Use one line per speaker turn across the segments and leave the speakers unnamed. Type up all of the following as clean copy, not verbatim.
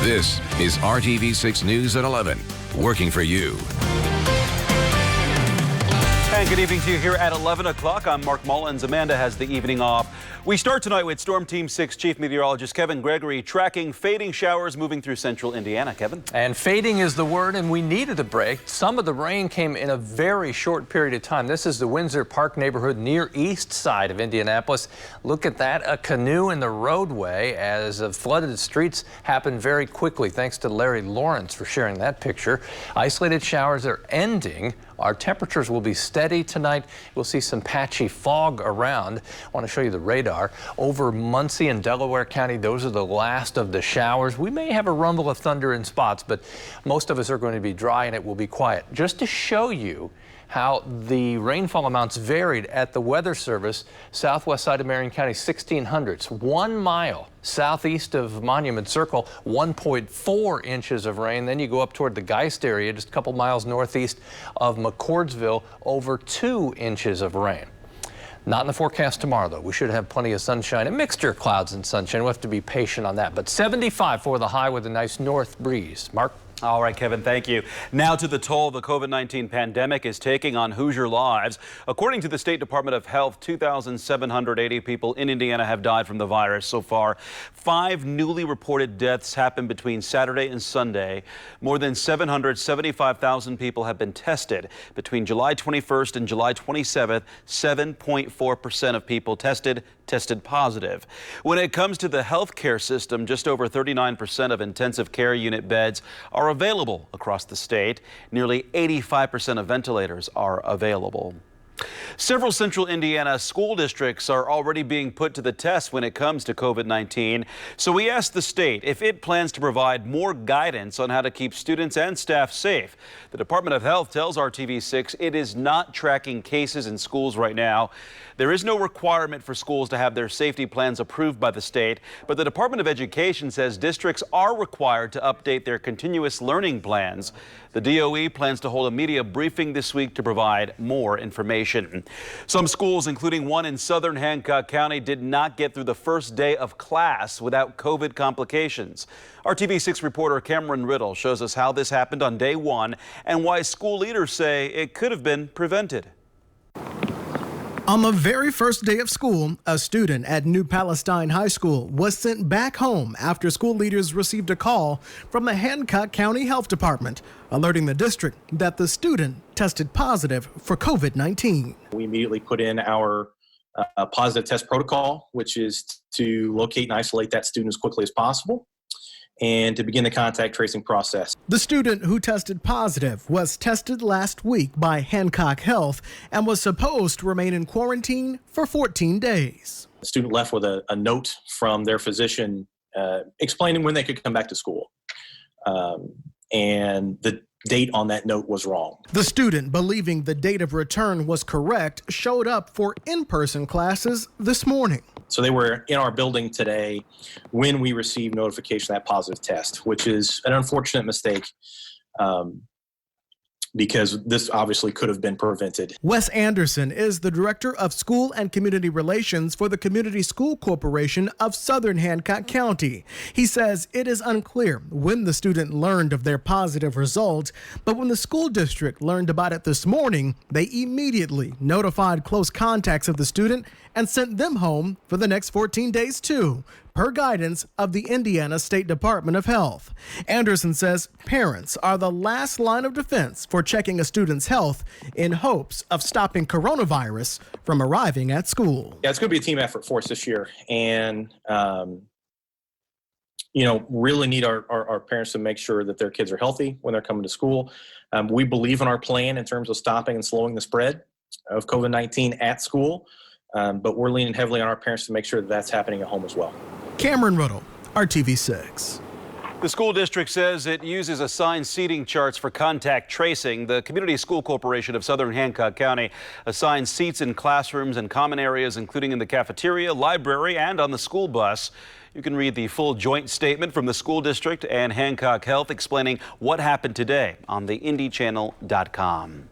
This is RTV6 News at 11, working for you.
And good evening to you here at 11 o'clock. I'm Mark Mullins. Amanda has the evening off. We start tonight with Storm Team 6 Chief Meteorologist Kevin Gregory tracking fading showers moving through central Indiana. Kevin?
And fading is the word, and we needed a break. Some of the rain came in a very short period of time. This is the Windsor Park neighborhood near east side of Indianapolis. Look at that, a canoe in the roadway as flooded streets happen very quickly. Thanks to Larry Lawrence for sharing that picture. Isolated showers are ending. Our temperatures will be steady tonight. We'll see some patchy fog around. I want to show you the radar. Over Muncie and Delaware County, those are the last of the showers. We may have a rumble of thunder in spots, but most of us are going to be dry and it will be quiet. Just to show you how the rainfall amounts varied at the Weather Service, southwest side of Marion County, 1600s, 1 mile southeast of Monument Circle, 1.4 inches of rain. Then you go up toward the Geist area, just a couple miles northeast of McCordsville, over 2 inches of rain. Not in the forecast tomorrow, though. We should have plenty of sunshine, a mixture of clouds and sunshine. We'll have to be patient on that. But 75 for the high with a nice north breeze. Mark?
All right, Kevin, thank you. Now to the toll the COVID-19 pandemic is taking on Hoosier lives. According to the State Department of Health, 2,780 people in Indiana have died from the virus so far. 5 newly reported deaths happened between Saturday and Sunday. More than 775,000 people have been tested. Between July 21st and July 27th, 7.4% of people tested positive. When it comes to the healthcare system, just over 39% of intensive care unit beds are available across the state. Nearly 85% of ventilators are available. Several central Indiana school districts are already being put to the test when it comes to COVID-19. So we asked the state if it plans to provide more guidance on how to keep students and staff safe. The Department of Health tells RTV6 it is not tracking cases in schools right now. There is no requirement for schools to have their safety plans approved by the state, but the Department of Education says districts are required to update their continuous learning plans. The DOE plans to hold a media briefing this week to provide more information. Some schools, including one in southern Hancock County, did not get through the first day of class without COVID complications. Our TV6 reporter Cameron Riddle shows us how this happened on day 1 and why school leaders say it could have been prevented.
On the very first day of school, a student at New Palestine High School was sent back home after school leaders received a call from the Hancock County Health Department, alerting the district that the student tested positive for COVID-19.
We immediately put in our positive test protocol, which is to locate and isolate that student as quickly as possible and to begin the contact tracing process.
The student who tested positive was tested last week by Hancock Health and was supposed to remain in quarantine for 14 days.
The student left with a note from their physician explaining when they could come back to school. And the date on that note was wrong.
The student, believing the date of return was correct, showed up for in-person classes this morning.
So they were in our building today when we received notification of that positive test, which is an unfortunate mistake because this obviously could have been prevented.
Wes Anderson is the Director of School and Community Relations for the Community School Corporation of Southern Hancock County. He says it is unclear when the student learned of their positive result, but when the school district learned about it this morning, they immediately notified close contacts of the student and sent them home for the next 14 days too, per guidance of the Indiana State Department of Health. Anderson says parents are the last line of defense for checking a student's health in hopes of stopping coronavirus from arriving at school.
Yeah, it's going to be a team effort for us this year, and really need our parents to make sure that their kids are healthy when they're coming to school. We believe in our plan in terms of stopping and slowing the spread of COVID-19 at school. But we're leaning heavily on our parents to make sure that that's happening at home as well.
Cameron Riddle, RTV6.
The school district says it uses assigned seating charts for contact tracing. The Community School Corporation of Southern Hancock County assigns seats in classrooms and common areas, including in the cafeteria, library, and on the school bus. You can read the full joint statement from the school district and Hancock Health explaining what happened today on the IndyChannel.com.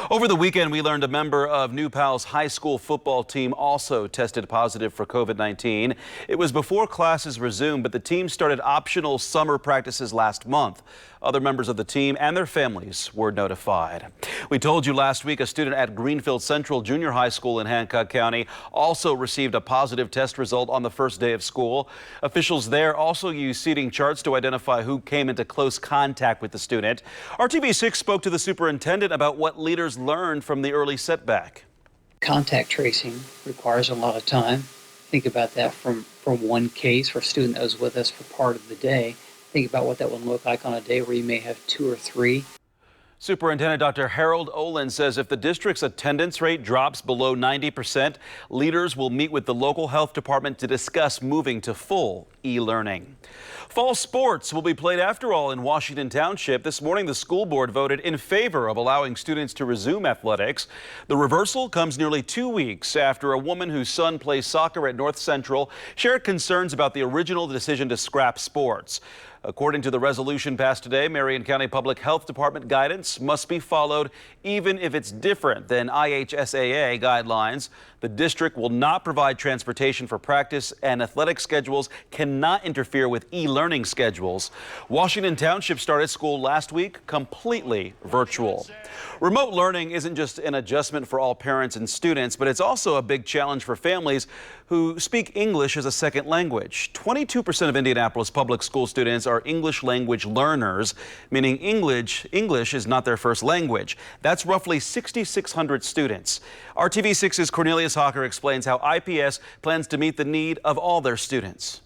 Over the weekend, we learned a member of New Pal's high school football team also tested positive for COVID-19. It was before classes resumed, but the team started optional summer practices last month. Other members of the team and their families were notified. We told you last week a student at Greenfield Central Junior High School in Hancock County also received a positive test result on the first day of school. Officials there also used seating charts to identify who came into close contact with the student. RTV6 spoke to the superintendent about what leaders learned from the early setback.
Contact tracing requires a lot of time. Think about that from one case for a student that was with us for part of the day. Think about what that would look like on a day where you may have 2 or 3.
Superintendent Dr. Harold Olin says if the district's attendance rate drops below 90%, leaders will meet with the local health department to discuss moving to full e-learning. Fall sports will be played after all in Washington Township. This morning, the school board voted in favor of allowing students to resume athletics. The reversal comes nearly 2 weeks after a woman whose son plays soccer at North Central shared concerns about the original decision to scrap sports. According to the resolution passed today, Marion County Public Health Department guidance must be followed even if it's different than IHSAA guidelines. The district will not provide transportation for practice, and athletic schedules cannot interfere with e-learning schedules. Washington Township started school last week completely virtual. Remote learning isn't just an adjustment for all parents and students, but it's also a big challenge for families who speak English as a second language. 22% of Indianapolis public school students are English language learners, meaning English is not their first language. That's roughly 6,600 students. RTV6's Cornelius Hawker explains how IPS plans to meet the need of all their students.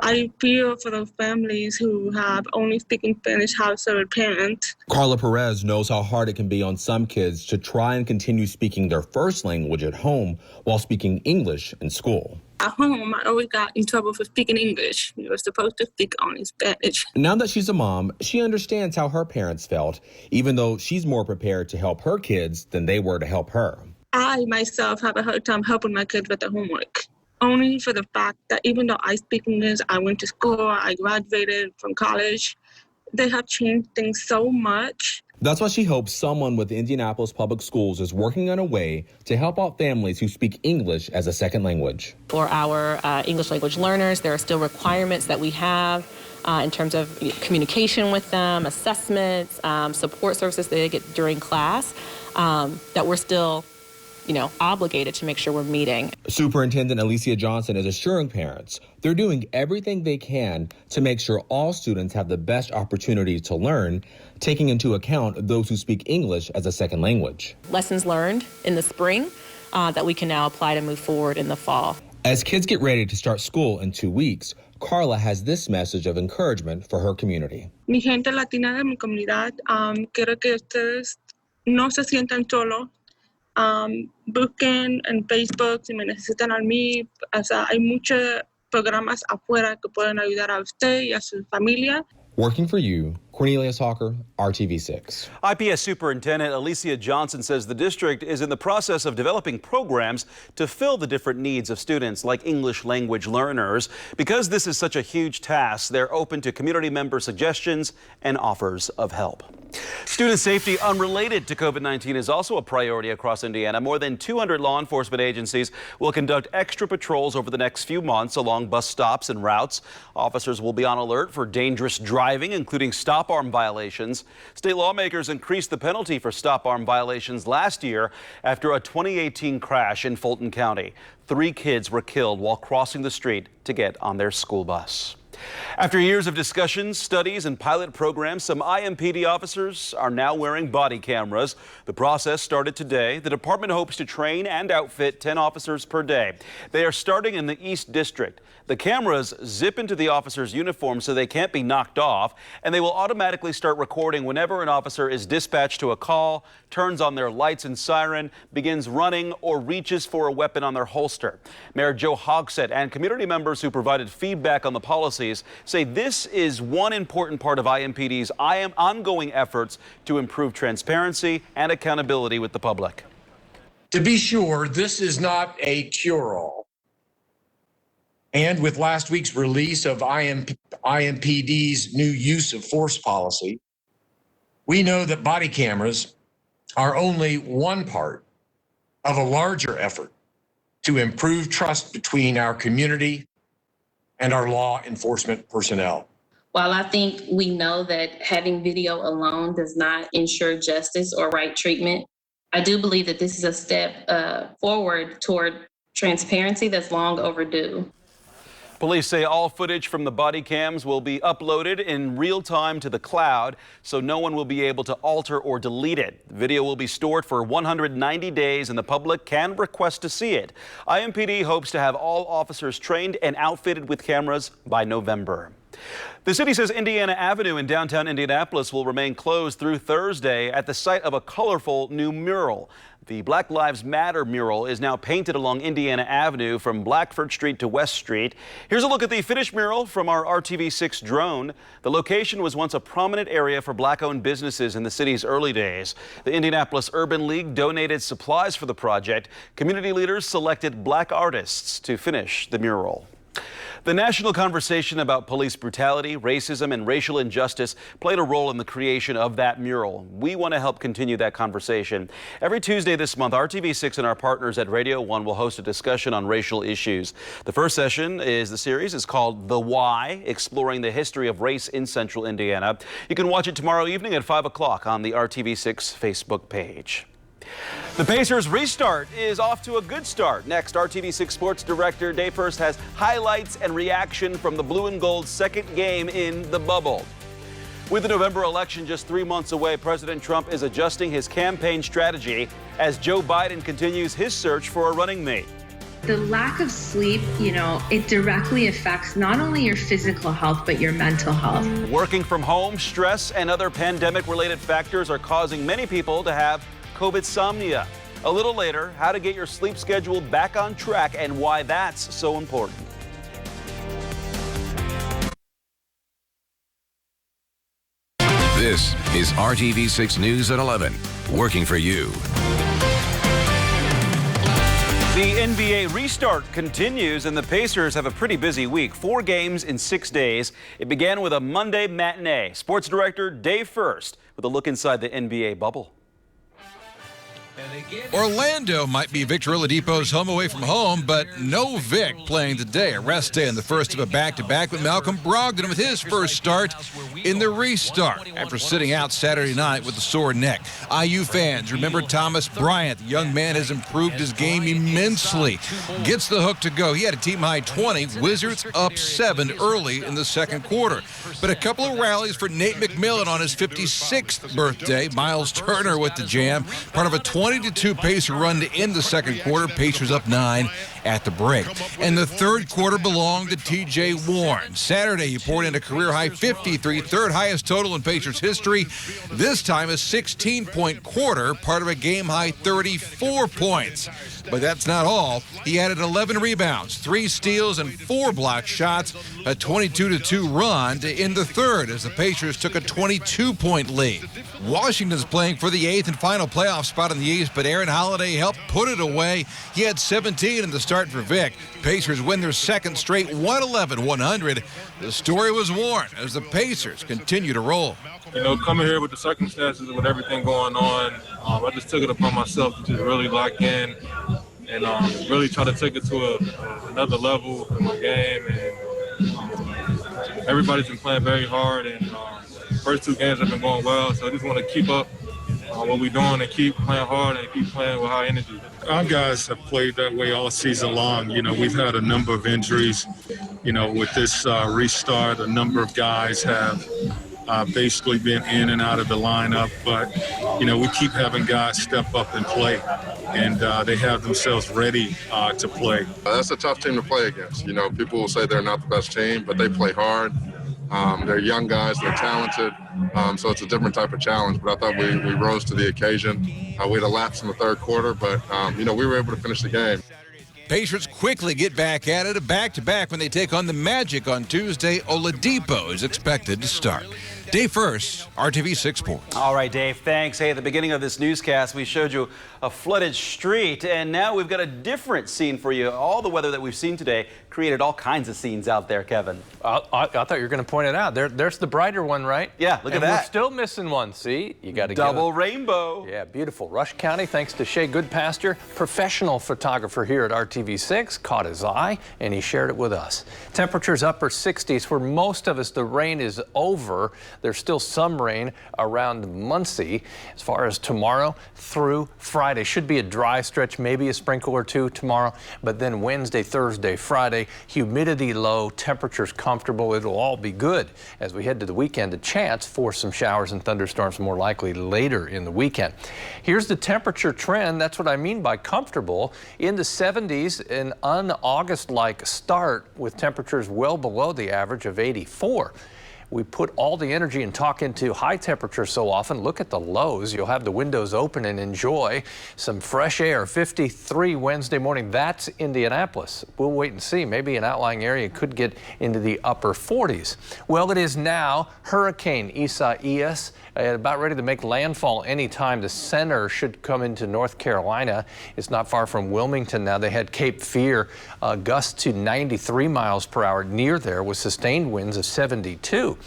I feel for the families who have only speaking Spanish household parents.
Carla Perez knows how hard it can be on some kids to try and continue speaking their first language at home while speaking English in school.
At home, I always got in trouble for speaking English. We were supposed to speak only Spanish.
Now that she's a mom, she understands how her parents felt, even though she's more prepared to help her kids than they were to help her.
I myself have a hard time helping my kids with their homework. Only for the fact that even though I speak English, I went to school, I graduated from college, they have changed things so much.
That's why she hopes someone with Indianapolis Public Schools is working on a way to help out families who speak English as a second language.
For our English language learners, there are still requirements that we have in terms of communication with them, assessments, support services that they get during class that we're still obligated to make sure we're meeting.
Superintendent Alicia Johnson is assuring parents they're doing everything they can to make sure all students have the best opportunity to learn, taking into account those who speak English as a second language.
Lessons learned in the spring that we can now apply to move forward in the fall.
As kids get ready to start school in 2 weeks, Carla has this message of encouragement for her community.
Mi gente latina de mi comunidad, quiero que ustedes no se sientan solos. Busquen en Facebook si me necesitan a mí. O sea, hay muchos programas afuera que pueden ayudar a usted y a su familia.
Working for you, Cornelius Hawker, RTV6.
IPS Superintendent Alicia Johnson says the district is in the process of developing programs to fill the different needs of students like English language learners. Because this is such a huge task, they're open to community member suggestions and offers of help. Student safety unrelated to COVID-19 is also a priority across Indiana. More than 200 law enforcement agencies will conduct extra patrols over the next few months along bus stops and routes. Officers will be on alert for dangerous driving, including stop arm violations. State lawmakers increased the penalty for stop arm violations last year after a 2018 crash in Fulton County. 3 kids were killed while crossing the street to get on their school bus. After years of discussions, studies, and pilot programs, some IMPD officers are now wearing body cameras. The process started today. The department hopes to train and outfit 10 officers per day. They are starting in the East District. The cameras zip into the officer's uniform so they can't be knocked off, and they will automatically start recording whenever an officer is dispatched to a call, turns on their lights and siren, begins running, or reaches for a weapon on their holster. Mayor Joe Hogsett and community members who provided feedback on the policies say this is one important part of IMPD's ongoing efforts to improve transparency and accountability with the public.
To be sure, this is not a cure-all. And with last week's release of IMPD's new use of force policy, we know that body cameras are only one part of a larger effort to improve trust between our community and our law enforcement personnel.
While I think we know that having video alone does not ensure justice or right treatment, I do believe that this is a step forward toward transparency that's long overdue.
Police say all footage from the body cams will be uploaded in real time to the cloud, so no one will be able to alter or delete it. The video will be stored for 190 days, and the public can request to see it. IMPD hopes to have all officers trained and outfitted with cameras by November. The city says Indiana Avenue in downtown Indianapolis will remain closed through Thursday at the site of a colorful new mural. The Black Lives Matter mural is now painted along Indiana Avenue from Blackford Street to West Street. Here's a look at the finished mural from our RTV6 drone. The location was once a prominent area for black-owned businesses in the city's early days. The Indianapolis Urban League donated supplies for the project. Community leaders selected black artists to finish the mural. The national conversation about police brutality, racism, and racial injustice played a role in the creation of that mural. We want to help continue that conversation. Every Tuesday this month, RTV6 and our partners at Radio 1 will host a discussion on racial issues. The first session the series is called The Why, exploring the history of race in Central Indiana. You can watch it tomorrow evening at 5 o'clock on the RTV6 Facebook page. The Pacers' restart is off to a good start. Next, RTV6 Sports Director Dave Hurst has highlights and reaction from the Blue and Gold's second game in the bubble. With the November election just 3 months away, President Trump is adjusting his campaign strategy as Joe Biden continues his search for a running mate.
The lack of sleep, it directly affects not only your physical health, but your mental health.
Working from home, stress, and other pandemic-related factors are causing many people to have COVID-somnia. A little later, how to get your sleep schedule back on track and why that's so important.
This is RTV6 News at 11, working for you.
The NBA restart continues, and the Pacers have a pretty busy week. 4 games in 6 days. It began with a Monday matinee. Sports Director Dave Hurst with a look inside the NBA bubble.
Orlando might be Victor Oladipo's home away from home, but no Vic playing today. A rest day in the first of a back-to-back with Malcolm Brogdon with his first start in the restart after sitting out Saturday night with a sore neck. IU fans remember Thomas Bryant. The young man has improved his game immensely. Gets the hook to go. He had a team-high 20. Wizards up 7 early in the second quarter. But a couple of rallies for Nate McMillan on his 56th birthday. Miles Turner with the jam. Part of a 20-2 Pacer run to end the second quarter. Pacers up 9 at the break. And the third quarter belonged to T.J. Warren. Saturday, he poured in a career-high 53, third highest total in Pacers history. This time a 16-point quarter, part of a game-high 34 points. But that's not all. He added 11 rebounds, 3 steals, and 4 block shots, a 22-2 run to end the third as the Pacers took a 22-point lead. Washington's playing for the 8th and final playoff spot in the East, but Aaron Holiday helped put it away. He had 17 in the start for Vic. Pacers win their second straight 111-100. The story was Warren as the Pacers continue to roll.
Coming here with the circumstances, with everything going on, I just took it upon myself to just really lock in and really try to take it to another level in my game. And everybody's been playing very hard, and first 2 games have been going well. So I just want to keep up what we're doing and keep playing hard and keep playing with high energy.
Our guys have played that way all season long. We've had a number of injuries. With this restart, a number of guys have basically been in and out of the lineup, but we keep having guys step up and play, and they have themselves ready to play.
That's a tough team to play against. People will say they're not the best team, but they play hard. They're young guys, they're talented, so it's a different type of challenge, but I thought we rose to the occasion. We had a lapse in the third quarter, but we were able to finish the game.
Pacers quickly get back at it, a back-to-back when they take on the Magic on Tuesday. Oladipo is expected to start. Dave First, RTV6 Sports.
All right, Dave, thanks. Hey, at the beginning of this newscast, we showed you a flooded street, and now we've got a different scene for you. All the weather that we've seen today created all kinds of scenes out there, Kevin.
I thought you were going to point it out. There's the brighter one, right?
Yeah, look at that.
We're still missing one. See, you got to
double rainbow.
Yeah, beautiful. Rush County, thanks to Shea Goodpasture, professional photographer here at RTV6, caught his eye, and he shared it with us. Temperatures upper 60s. For most of us, the rain is over. There's still some rain around Muncie. As far as tomorrow through Friday, should be a dry stretch, maybe a sprinkle or two tomorrow, but then Wednesday, Thursday, Friday, humidity low, temperatures comfortable. It'll all be good as we head to the weekend. A chance for some showers and thunderstorms more likely later in the weekend. Here's the temperature trend. That's what I mean by comfortable. In the 70s, an un-August-like start with temperatures well below the average of 84. We put all the energy and talk into high temperatures so often. Look at the lows. You'll have the windows open and enjoy some fresh air. 53 Wednesday morning. That's Indianapolis. We'll wait and see. Maybe an outlying area could get into the upper 40s. Well, it is now Hurricane Isaias. About ready to make landfall anytime. The center should come into North Carolina. It's not far from Wilmington now. They had Cape Fear, gusts to 93 miles per hour near there with sustained winds of 72.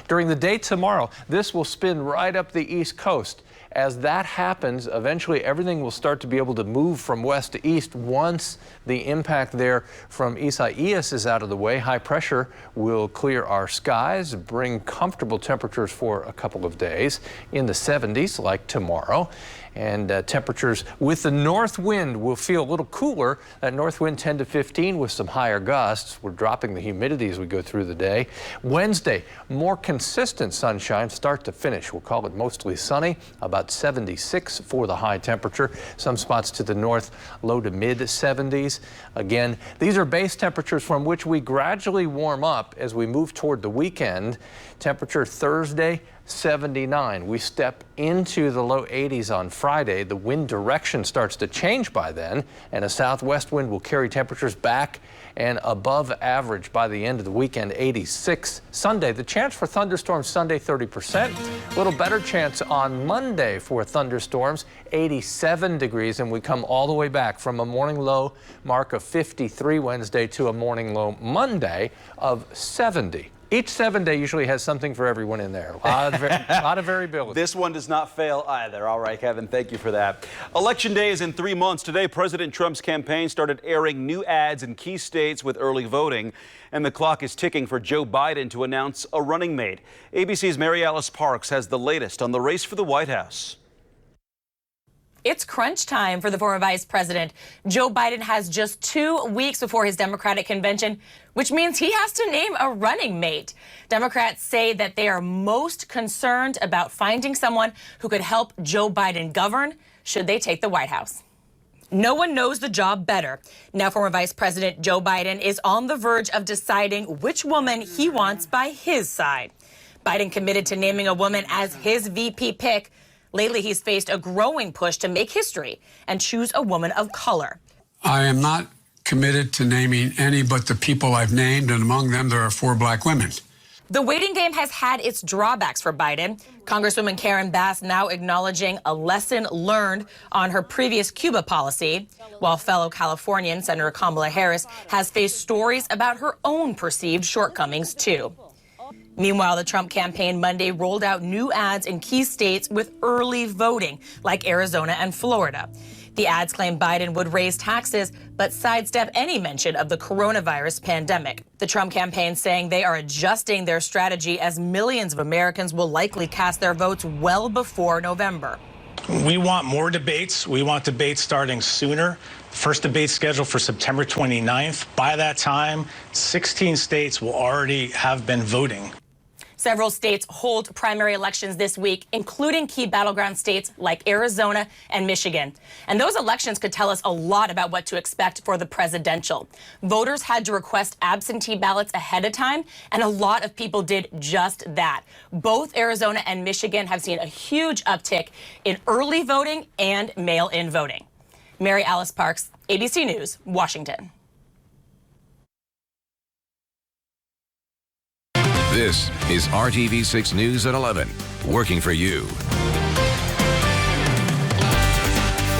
During the day tomorrow, this will spin right up the East Coast. As that happens, eventually everything will start to be able to move from west to east once the impact there from Isaias is out of the way. High pressure will clear our skies, bring comfortable temperatures for a couple of days in the 70s like tomorrow. And temperatures with the north wind will feel a little cooler. That north wind 10 to 15 with some higher gusts. We're dropping the humidity as we go through the day. Wednesday, more consistent sunshine start to finish. We'll call it mostly sunny, about 76 for the high temperature. Some spots to the north, low to mid 70s. Again, these are base temperatures from which we gradually warm up as we move toward the weekend. Temperature Thursday, 79. We step into the low 80s on Friday. The wind direction starts to change by then, and a southwest wind will carry temperatures back and above average by the end of the weekend. 86 Sunday. The chance for thunderstorms Sunday, 30%. A little better chance on Monday for thunderstorms, 87 degrees, and we come all the way back from a morning low mark of 53 Wednesday to a morning low Monday of 70. Each 7 day usually has something for everyone in there. A lot of variability.
This one does not fail either. All right, Kevin, thank you for that. Election day is in 3 months. Today, President Trump's campaign started airing new ads in key states with early voting, and the clock is ticking for Joe Biden to announce a running mate. ABC's Mary Alice Parks has the latest on the race for the White House.
It's crunch time for the former vice president. Joe Biden has just 2 weeks before his Democratic convention, which means he has to name a running mate. Democrats say that they are most concerned about finding someone who could help Joe Biden govern should they take the White House. No one knows the job better. Now former Vice President Joe Biden is on the verge of deciding which woman he wants by his side. Biden committed to naming a woman as his VP pick. Lately, he's faced a growing push to make history and choose a woman of color.
I am not committed to naming any but the people I've named, and among them there are 4 black women.
The waiting game has had its drawbacks for Biden. Congresswoman Karen Bass now acknowledging a lesson learned on her previous Cuba policy, while fellow Californian Senator Kamala Harris has faced stories about her own perceived shortcomings, too. Meanwhile, the Trump campaign Monday rolled out new ads in key states with early voting, like Arizona and Florida. The ads claim Biden would raise taxes, but sidestep any mention of the coronavirus pandemic. The Trump campaign saying they are adjusting their strategy as millions of Americans will likely cast their votes well before November.
We want more debates. We want debates starting sooner. First debate scheduled for September 29th. By that time, 16 states will already have been voting.
Several states hold primary elections this week, including key battleground states like Arizona and Michigan. And those elections could tell us a lot about what to expect for the presidential. Voters had to request absentee ballots ahead of time, and a lot of people did just that. Both Arizona and Michigan have seen a huge uptick in early voting and mail-in voting. Mary Alice Parks, ABC News, Washington.
This is RTV6 News at 11, working for you.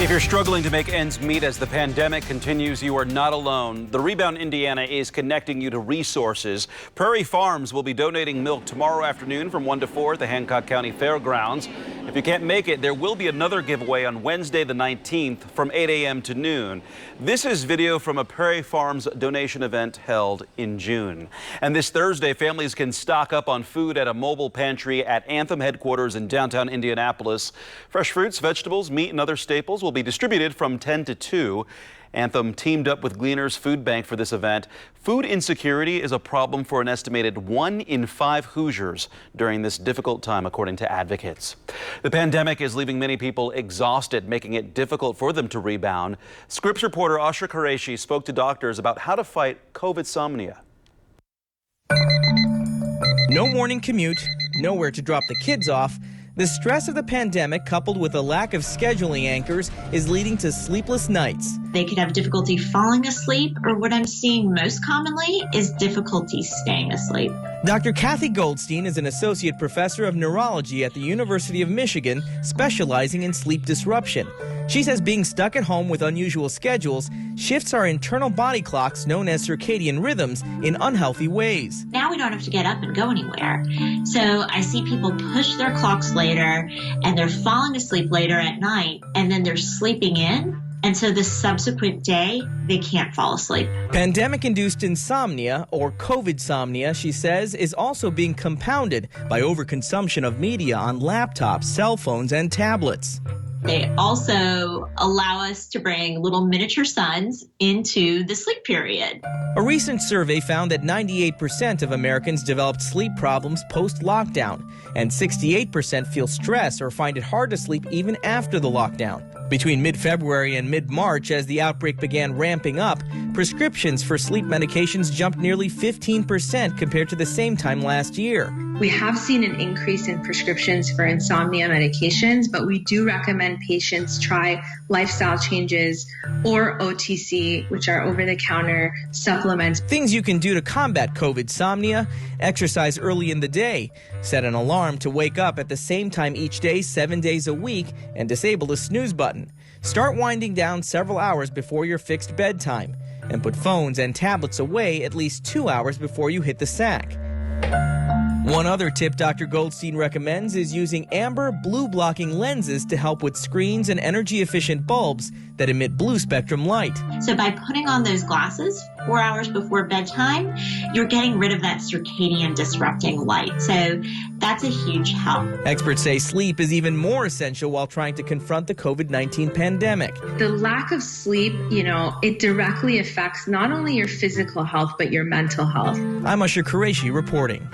If you're struggling to make ends meet as the pandemic continues, you are not alone. The Rebound Indiana is connecting you to resources. Prairie Farms will be donating milk tomorrow afternoon from 1 to 4 at the Hancock County Fairgrounds. If you can't make it, there will be another giveaway on Wednesday the 19th from 8 a.m. to noon. This is video from a Prairie Farms donation event held in June. And this Thursday, families can stock up on food at a mobile pantry at Anthem headquarters in downtown Indianapolis. Fresh fruits, vegetables, meat, and other staples will be distributed from 10 to 2. Anthem teamed up with Gleaners Food Bank for this event. Food insecurity is a problem for an estimated 1 in 5 Hoosiers during this difficult time, according to advocates. The pandemic is leaving many people exhausted, making it difficult for them to rebound. Scripps reporter Asha Qureshi spoke to doctors about how to fight COVID-somnia.
No morning commute, nowhere to drop the kids off. The stress of the pandemic, coupled with a lack of scheduling anchors, is leading to sleepless nights.
They could have difficulty falling asleep, or what I'm seeing most commonly is difficulty staying asleep.
Dr. Kathy Goldstein is an associate professor of neurology at the University of Michigan, specializing in sleep disruption. She says being stuck at home with unusual schedules shifts our internal body clocks, known as circadian rhythms, in unhealthy ways.
Now we don't have to get up and go anywhere. So I see people push their clocks later, and they're falling asleep later at night, and then they're sleeping in. And so the subsequent day, they can't fall asleep.
Pandemic-induced insomnia, or COVID-somnia, she says, is also being compounded by overconsumption of media on laptops, cell phones, and tablets.
They also allow us to bring little miniature suns into the sleep period.
A recent survey found that 98% of Americans developed sleep problems post-lockdown, and 68% feel stress or find it hard to sleep even after the lockdown. Between mid-February and mid-March, as the outbreak began ramping up, prescriptions for sleep medications jumped nearly 15% compared to the same time last year.
We have seen an increase in prescriptions for insomnia medications, but we do recommend patients try lifestyle changes or OTC, which are over-the-counter supplements.
Things you can do to combat COVID-somnia: exercise early in the day, set an alarm to wake up at the same time each day 7 days a week, and disable the snooze button. Start winding down several hours before your fixed bedtime, and put phones and tablets away at least 2 hours before you hit the sack. One other tip Dr. Goldstein recommends is using amber blue blocking lenses to help with screens and energy-efficient bulbs that emit blue spectrum light.
So by putting on those glasses 4 hours before bedtime, you're getting rid of that circadian disrupting light. So that's a huge help.
Experts say sleep is even more essential while trying to confront the COVID-19 pandemic.
The lack of sleep, it directly affects not only your physical health, but your mental health.
I'm Asha Qureshi reporting.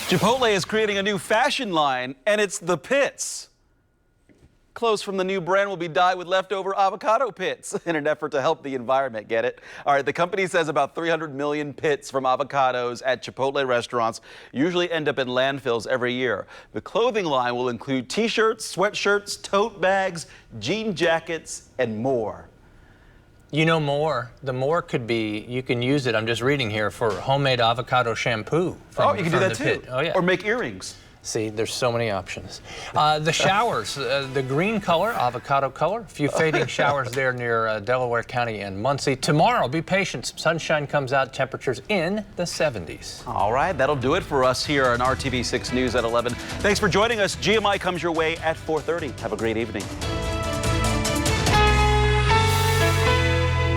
Chipotle is creating a new fashion line, and it's the pits. Clothes from the new brand will be dyed with leftover avocado pits in an effort to help the environment. Get it? All right, the company says about 300 million pits from avocados at Chipotle restaurants usually end up in landfills every year. The clothing line will include t-shirts, sweatshirts, tote bags, jean jackets, and more.
You know, the more could be, you can use it, I'm just reading here, for homemade avocado shampoo.
Oh, you can do that too.
Pit. Oh, yeah.
Or make earrings.
See, there's so many options. The showers, the green color, avocado color, a few fading showers there near Delaware County and Muncie. Tomorrow, be patient. Some sunshine comes out, temperatures in the 70s.
All right, that'll do it for us here on RTV6 News at 11. Thanks for joining us. GMI comes your way at 4:30. Have a great evening.